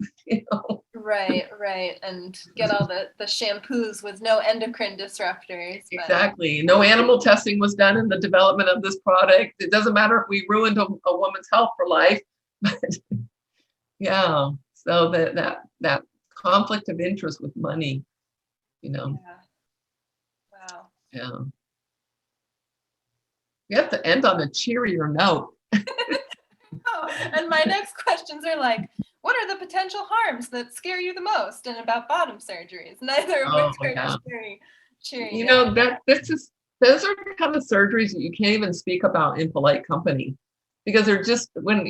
Right, and get all the shampoos with no endocrine disruptors. Exactly. No animal testing was done in the development of this product. It doesn't matter if we ruined a woman's health for life. But yeah, so that conflict of interest with money, Yeah. Wow. Yeah. We have to end on a cheerier note. Oh, and my next questions are like, what are the potential harms that scare you the most, and about bottom surgeries? Neither of which are cheery. Those are kind of surgeries that you can't even speak about in polite company, because they're just, when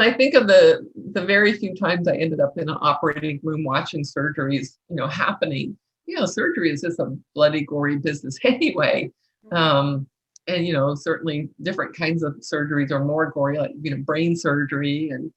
I think of the very few times I ended up in an operating room watching surgeries, happening, surgery is just a bloody, gory business anyway. And certainly different kinds of surgeries are more gory, like brain surgery. And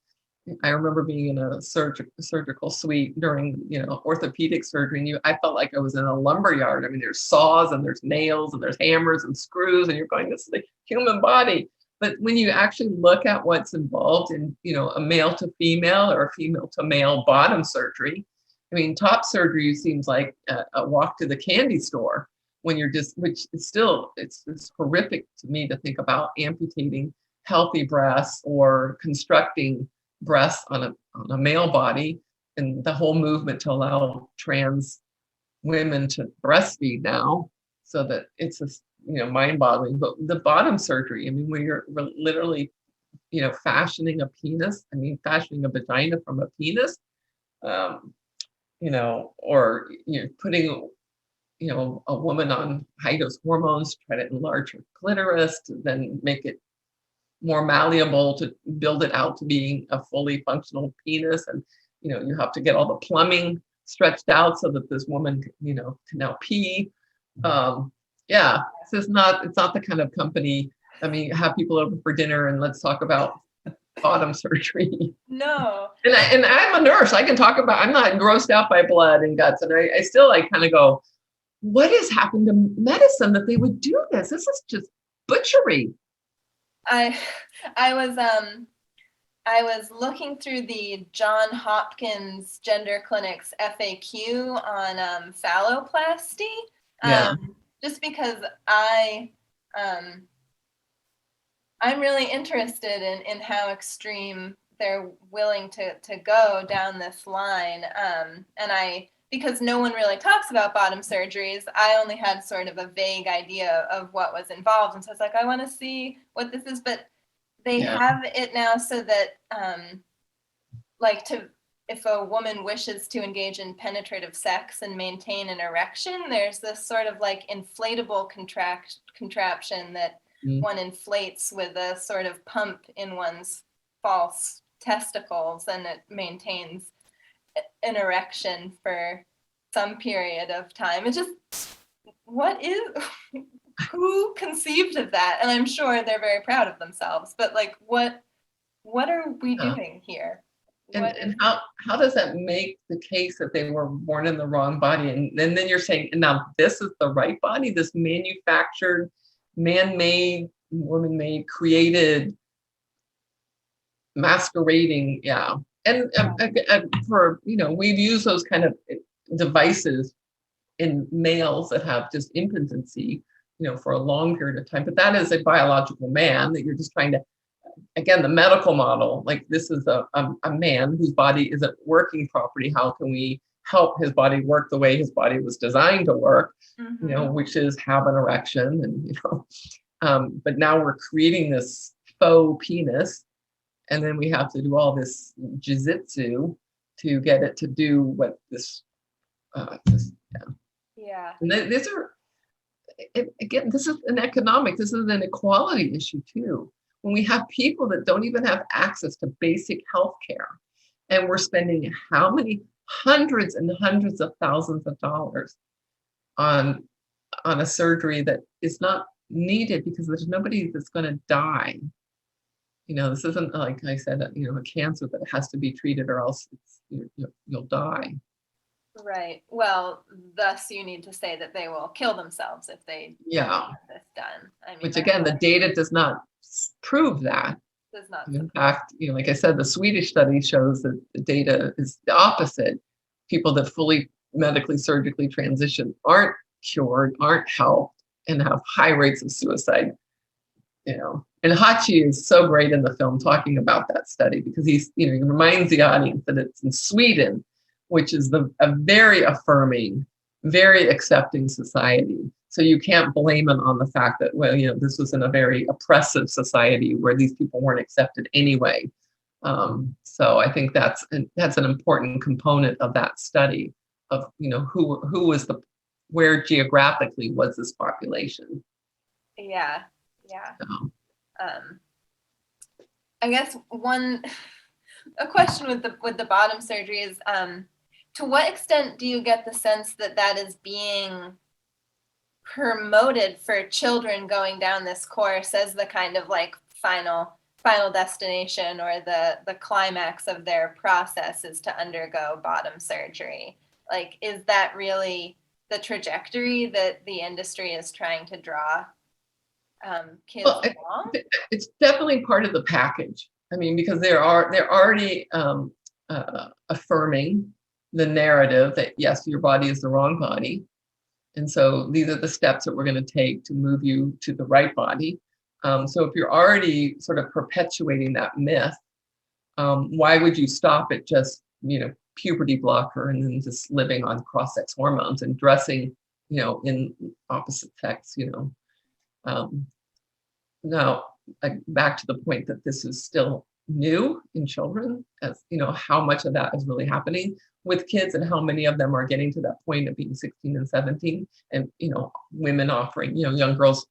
I remember being in a surgical suite during orthopedic surgery, and I felt like I was in a lumber yard. I mean, there's saws and there's nails and there's hammers and screws, and you're going, this is the human body. But when you actually look at what's involved in a male to female or a female to male bottom surgery, I mean, top surgery seems like a walk to the candy store. When you're which is still, it's horrific to me to think about amputating healthy breasts or constructing breasts on a male body, and the whole movement to allow trans women to breastfeed now, so that it's just, mind-boggling. But the bottom surgery, I mean, where you're literally, fashioning a penis, fashioning a vagina from a penis, or putting a woman on high-dose hormones to try to enlarge her clitoris, to then make it more malleable, to build it out to being a fully functional penis. And, you have to get all the plumbing stretched out so that this woman, can now pee. It's not the kind of company, have people over for dinner and let's talk about bottom surgery. No. And I'm a nurse. I can talk about, I'm not grossed out by blood and guts. And I still kind of go, what has happened to medicine that they would do this? This is just butchery. I was looking through the John Hopkins Gender Clinic's FAQ on phalloplasty, just because I'm really interested in how extreme they're willing to go down this line, and I because no one really talks about bottom surgeries, I only had sort of a vague idea of what was involved. And so I was like, I want to see what this is. But they have it now so that, if a woman wishes to engage in penetrative sex and maintain an erection, there's this sort of like inflatable contraption that one inflates with a sort of pump in one's false testicles, and it maintains an erection for some period of time. It's just, who conceived of that? And I'm sure they're very proud of themselves, but like, what are we doing here? And how does that make the case that they were born in the wrong body? And then you're saying, now this is the right body, this manufactured, man-made, woman-made, created, masquerading, And for, we've used those kind of devices in males that have just impotency, for a long period of time. But that is a biological man that you're just trying to, again, the medical model, like this is a man whose body isn't working properly. How can we help his body work the way his body was designed to work, which is have an erection, and, but now we're creating this faux penis, and then we have to do all this jiu-jitsu to get it to do what this, And these are, again, this is this is an equality issue too. When we have people that don't even have access to basic health care, and we're spending how many hundreds and hundreds of thousands of dollars on a surgery that is not needed because there's nobody that's going to die. This isn't, like I said, a cancer that has to be treated or else you'll die. Right. Well, thus you need to say that they will kill themselves if they get this done. I mean, which again, the data does not prove that. Does not. In fact, like I said, the Swedish study shows that the data is the opposite. People that fully medically surgically transition aren't cured, aren't helped, and have high rates of suicide. And Hachi is so great in the film talking about that study because he reminds the audience that it's in Sweden, which is a very affirming, very accepting society. So you can't blame it on the fact that, this was in a very oppressive society where these people weren't accepted anyway. So I think that's an important component of that study of, who was where geographically was this population. Yeah. I guess a question with the bottom surgery is, to what extent do you get the sense that that is being promoted for children going down this course as the kind of like final destination, or the climax of their process is to undergo bottom surgery? Like, is that really the trajectory that the industry is trying to draw kids along? It's definitely part of the package. I mean, because they're already affirming the narrative that yes, your body is the wrong body, and so these are the steps that we're going to take to move you to the right body. So if you're already sort of perpetuating that myth, why would you stop at just puberty blocker and then just living on cross-sex hormones and dressing in opposite sex? Now, back to the point that this is still new in children, as how much of that is really happening with kids and how many of them are getting to that point of being 16 and 17, and women offering, young girls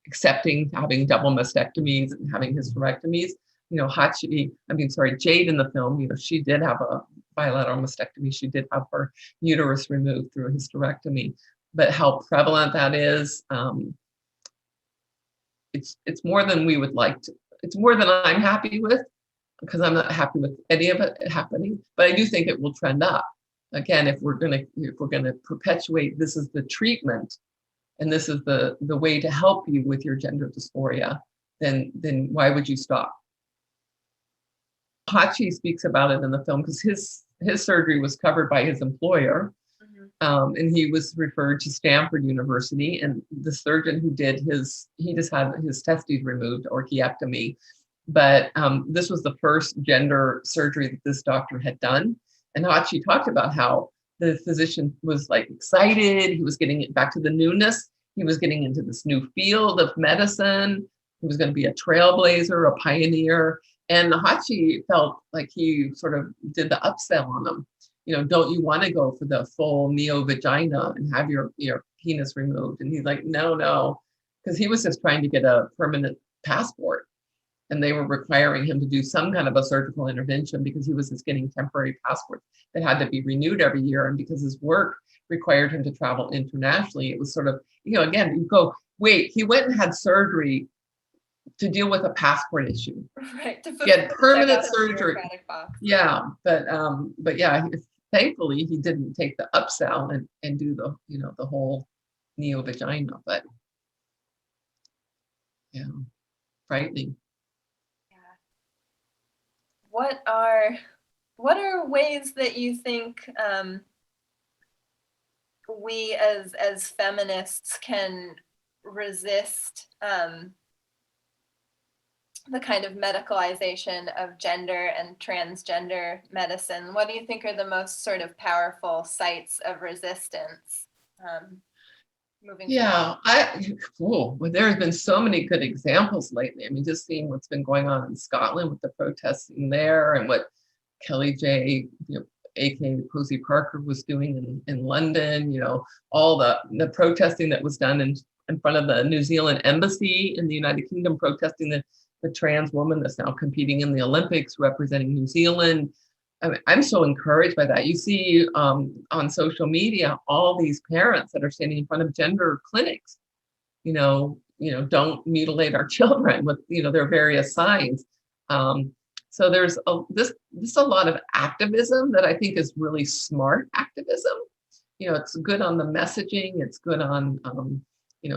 accepting having double mastectomies and having hysterectomies. Jade in the film, she did have a bilateral mastectomy. She did have her uterus removed through a hysterectomy, but how prevalent that is, it's more than we would like to. It's more than I'm happy with, because I'm not happy with any of it happening. But I do think it will trend up. Again, if we're gonna perpetuate this is the treatment, and this is the way to help you with your gender dysphoria, then why would you stop? Hachi speaks about it in the film because his surgery was covered by his employer. And he was referred to Stanford University, and the surgeon who did he just had his testes removed, orchiectomy. But this was the first gender surgery that this doctor had done. And Hachi talked about how the physician was like excited. He was getting it back to the newness. He was getting into this new field of medicine. He was going to be a trailblazer, a pioneer. And Hachi felt like he sort of did the upsell on him. Don't you want to go for the full neo vagina and have your penis removed? And he's like, no, because he was just trying to get a permanent passport. And they were requiring him to do some kind of a surgical intervention because he was just getting temporary passports that had to be renewed every year. And because his work required him to travel internationally, it was sort of, again, you go, wait, he went and had surgery to deal with a passport issue. Right. To get permanent surgery. Box. Yeah. But yeah, thankfully he didn't take the upsell and do the, the whole neo vagina, but yeah, frightening. What are ways that you think we as feminists can resist the kind of medicalization of gender and transgender medicine? What do you think are the most sort of powerful sites of resistance moving forward? Well, there have been so many good examples lately. I mean, just seeing what's been going on in Scotland with the protesting there, and what Kelly J, aka Posey Parker, was doing in London. All the protesting that was done in front of the New Zealand embassy in the United Kingdom, protesting the trans woman that's now competing in the Olympics representing New Zealand. I mean, I'm so encouraged by that. You see on social media, all these parents that are standing in front of gender clinics, don't mutilate our children with, their various signs. So there's a lot of activism that I think is really smart activism. It's good on the messaging. It's good on,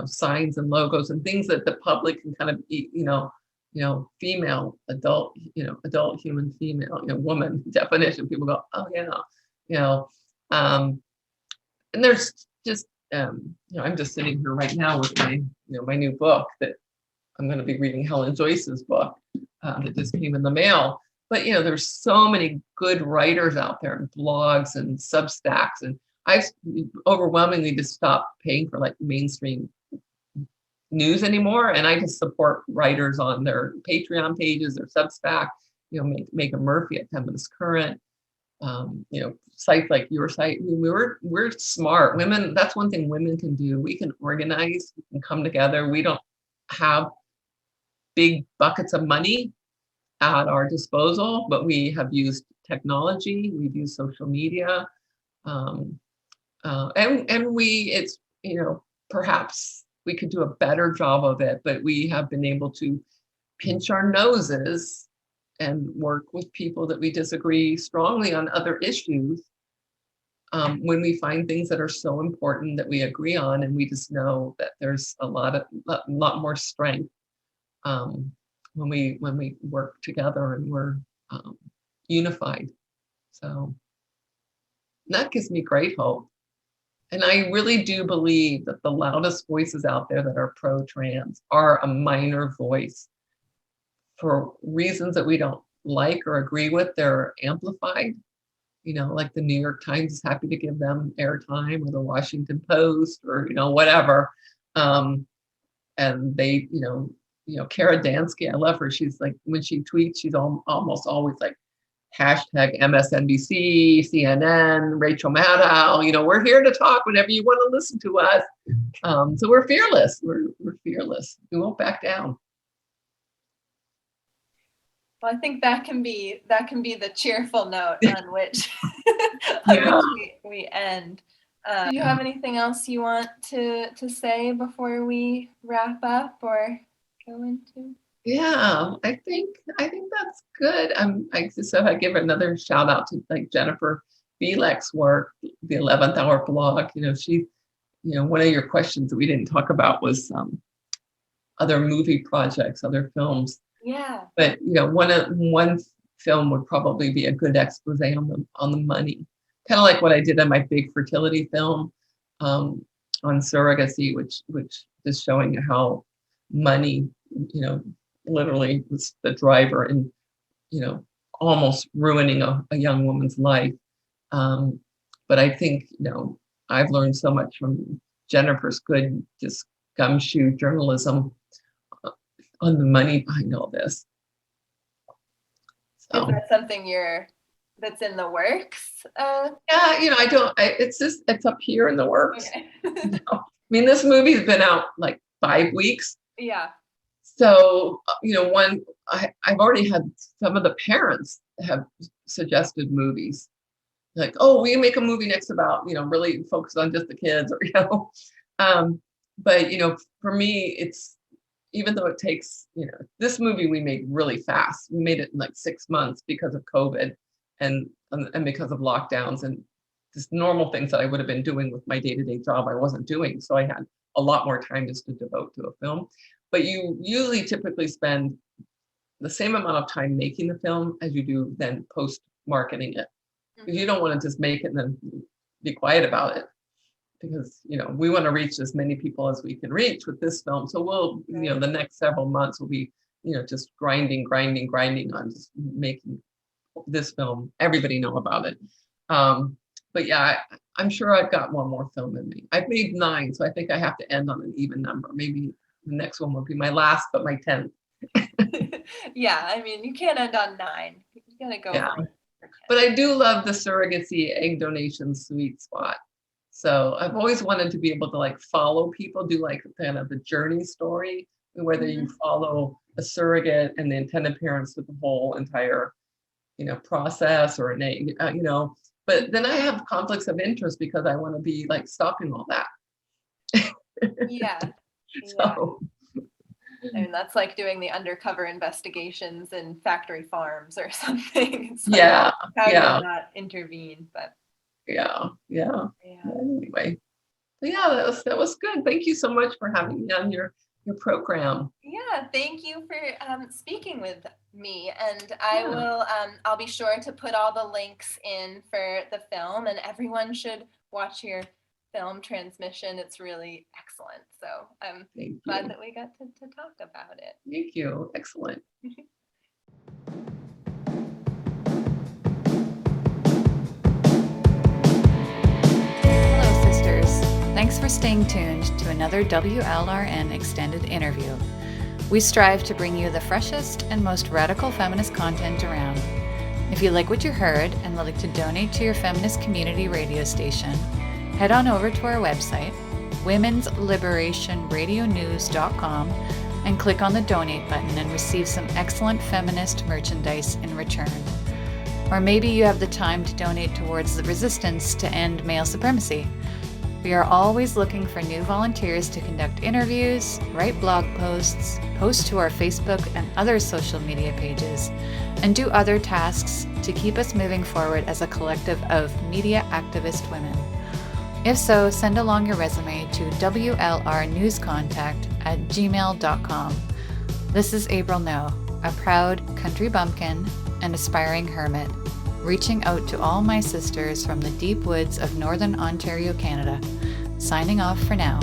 signs and logos and things that the public can kind of, female, adult human female, woman definition. People go, oh yeah, and there's just, I'm just sitting here right now with my new book that I'm going to be reading, Helen Joyce's book that just came in the mail. But there's so many good writers out there and blogs and Substacks, and I've overwhelmingly just stopped paying for like mainstream news anymore, and I just support writers on their Patreon pages, their Substack. Megan Murphy at Feminist Current. Sites like your site. I mean, we're smart women. That's one thing women can do. We can organize. We can come together. We don't have big buckets of money at our disposal, but we have used technology. We've used social media, and it's perhaps we could do a better job of it, but we have been able to pinch our noses and work with people that we disagree strongly on other issues when we find things that are so important that we agree on, and we just know that there's a lot more strength when we work together and we're unified. So that gives me great hope. And I really do believe that the loudest voices out there that are pro-trans are a minor voice. For reasons that we don't like or agree with, they're amplified. Like the New York Times is happy to give them airtime, or the Washington Post, or whatever. And they, Kara Dansky, I love her. She's like, when she tweets, she's almost always like hashtag MSNBC, CNN, Rachel Maddow. We're here to talk whenever you want to listen to us. So we're fearless. We're fearless. We won't back down. Well, I think that can be the cheerful note on which, we end. Do you have anything else you want to say before we wrap up or go into? Yeah, I think that's good. I give another shout out to like Jennifer Lahl's work, the 11th Hour blog. She, one of your questions that we didn't talk about was other movie projects, other films. Yeah. But one film would probably be a good expose on the money, kind of like what I did on my big fertility film on surrogacy, which is showing how money, literally was the driver in, almost ruining a young woman's life. But I think, I've learned so much from Jennifer's good, just gumshoe journalism on the money behind all this. Is So, that something that's in the works? yeah, it's up here in the works. Okay. I mean, this movie's been out like 5 weeks. Yeah. So, I've already had some of the parents have suggested movies. Like, oh, we make a movie next about, really focus on just the kids, or, but, for me, it's, even though it takes, this movie we made really fast. We made it in like 6 months because of COVID and because of lockdowns and just normal things that I would have been doing with my day-to-day job, I wasn't doing. So I had a lot more time just to devote to a film. But you usually typically spend the same amount of time making the film as you do then post-marketing it. Because you don't want to just make it and then be quiet about it. Because, we want to reach as many people as we can reach with this film. So we'll, the next several months will be, just grinding on just making this film, everybody know about it. But yeah, I'm sure I've got one more film in me. I've made 9, so I think I have to end on an even number. Maybe the next one will be my last, but my 10th. Yeah, I mean, you can't end on 9. You gotta go for 10. But I do love the surrogacy egg donation sweet spot. So I've always wanted to be able to like follow people, do like kind of the journey story, whether you follow a surrogate and the intended parents with the whole entire, process or an egg, but then I have conflicts of interest because I want to be like stopping all that. Yeah. So, I mean, that's like doing the undercover investigations in factory farms or something. It's like, yeah. how do you not intervene? But yeah. Anyway, so yeah, that was good. Thank you so much for having me on your program. Yeah, thank you for speaking with me, and I will. I'll be sure to put all the links in for the film, and everyone should watch your film Transmission. It's really excellent. So I'm glad that we got to talk about it. Thank you. Excellent. Hello, sisters. Thanks for staying tuned to another WLRN extended interview. We strive to bring you the freshest and most radical feminist content around. If you like what you heard and would like to donate to your feminist community radio station, head on over to our website, womensliberationradionews.com, and click on the donate button and receive some excellent feminist merchandise in return. Or maybe you have the time to donate towards the resistance to end male supremacy. We are always looking for new volunteers to conduct interviews, write blog posts, post to our Facebook and other social media pages, and do other tasks to keep us moving forward as a collective of media activist women. If so, send along your resume to wlrnewscontact@gmail.com. This is April No, a proud country bumpkin and aspiring hermit, reaching out to all my sisters from the deep woods of Northern Ontario, Canada. Signing off for now.